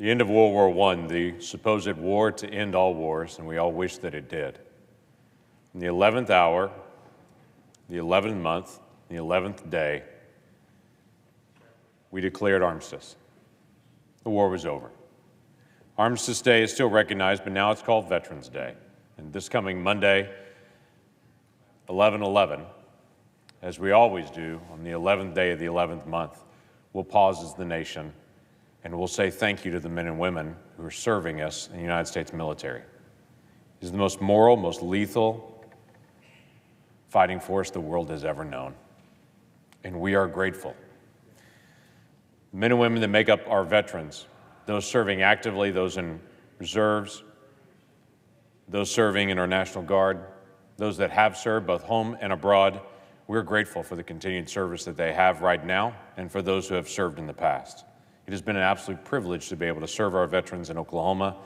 The end of World War I, the supposed war to end all wars, and we all wish that it did. In the 11th hour, the 11th month, the 11th day, we declared armistice. The war was over. Armistice Day is still recognized, but now it's called Veterans Day. And this coming Monday, 11/11, as we always do on the 11th day of the 11th month, we'll pause as the nation and we'll say thank you to the men and women who are serving us in the United States military. It is the most moral, most lethal fighting force the world has ever known. And we are grateful. The men and women that make up our veterans, those serving actively, those in reserves, those serving in our National Guard, those that have served both home and abroad, we're grateful for the continued service that they have right now and for those who have served in the past. It has been an absolute privilege to be able to serve our veterans in Oklahoma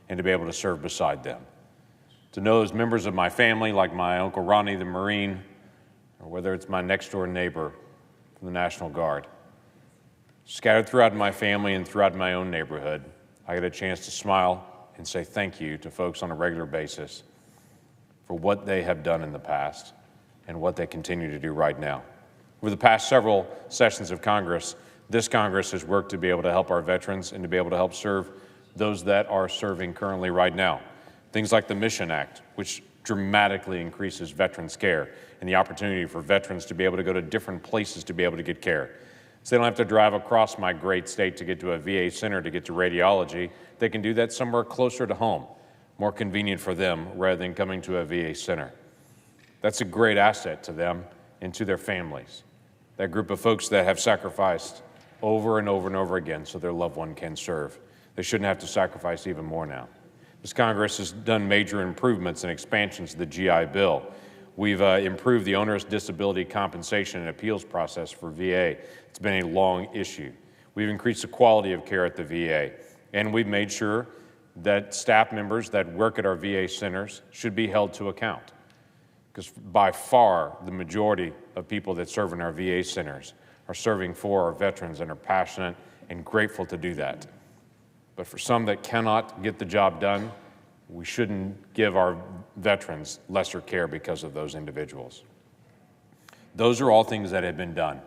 and to be able to serve beside them. To know as members of my family, like my Uncle Ronnie the Marine, or whether it's my next door neighbor from the National Guard, scattered throughout my family and throughout my own neighborhood, I get a chance to smile and say thank you to folks on a regular basis for what they have done in the past and what they continue to do right now. Over the past several sessions of Congress, this Congress has worked to be able to help our veterans and to be able to help serve those that are serving currently right now. Things like the Mission Act, which dramatically increases veterans' care and the opportunity for veterans to be able to go to different places to be able to get care. So they don't have to drive across my great state to get to a VA center to get to radiology. They can do that somewhere closer to home, more convenient for them rather than coming to a VA center. That's a great asset to them and to their families. That group of folks that have sacrificed over and over and over again so their loved one can serve. They shouldn't have to sacrifice even more now. This Congress has done major improvements and expansions to the GI Bill. We've improved the onerous disability compensation and appeals process for VA. It's been a long issue. We've increased the quality of care at the VA, and we've made sure that staff members that work at our VA centers should be held to account. Because by far, the majority of people that serve in our VA centers are serving for our veterans and are passionate and grateful to do that. But for some that cannot get the job done, we shouldn't give our veterans lesser care because of those individuals. Those are all things that have been done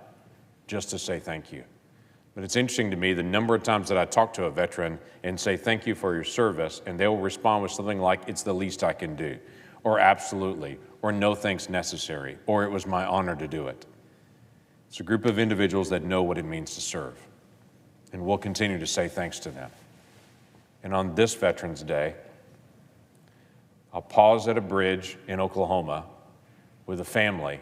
just to say thank you. But it's interesting to me the number of times that I talk to a veteran and say thank you for your service, and they will respond with something like, it's the least I can do, or absolutely, or no thanks necessary, or it was my honor to do it. It's a group of individuals that know what it means to serve, and we'll continue to say thanks to them. And on this Veterans Day, I'll pause at a bridge in Oklahoma with a family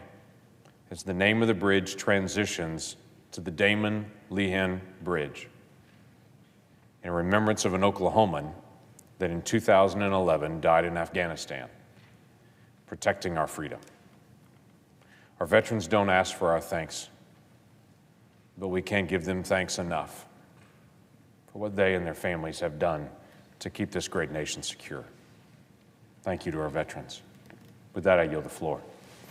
as the name of the bridge transitions to the Damon Lehan Bridge in remembrance of an Oklahoman that in 2011 died in Afghanistan, protecting our freedom. Our veterans don't ask for our thanks, but we can't give them thanks enough for what they and their families have done to keep this great nation secure. Thank you to our veterans. With that, I yield the floor.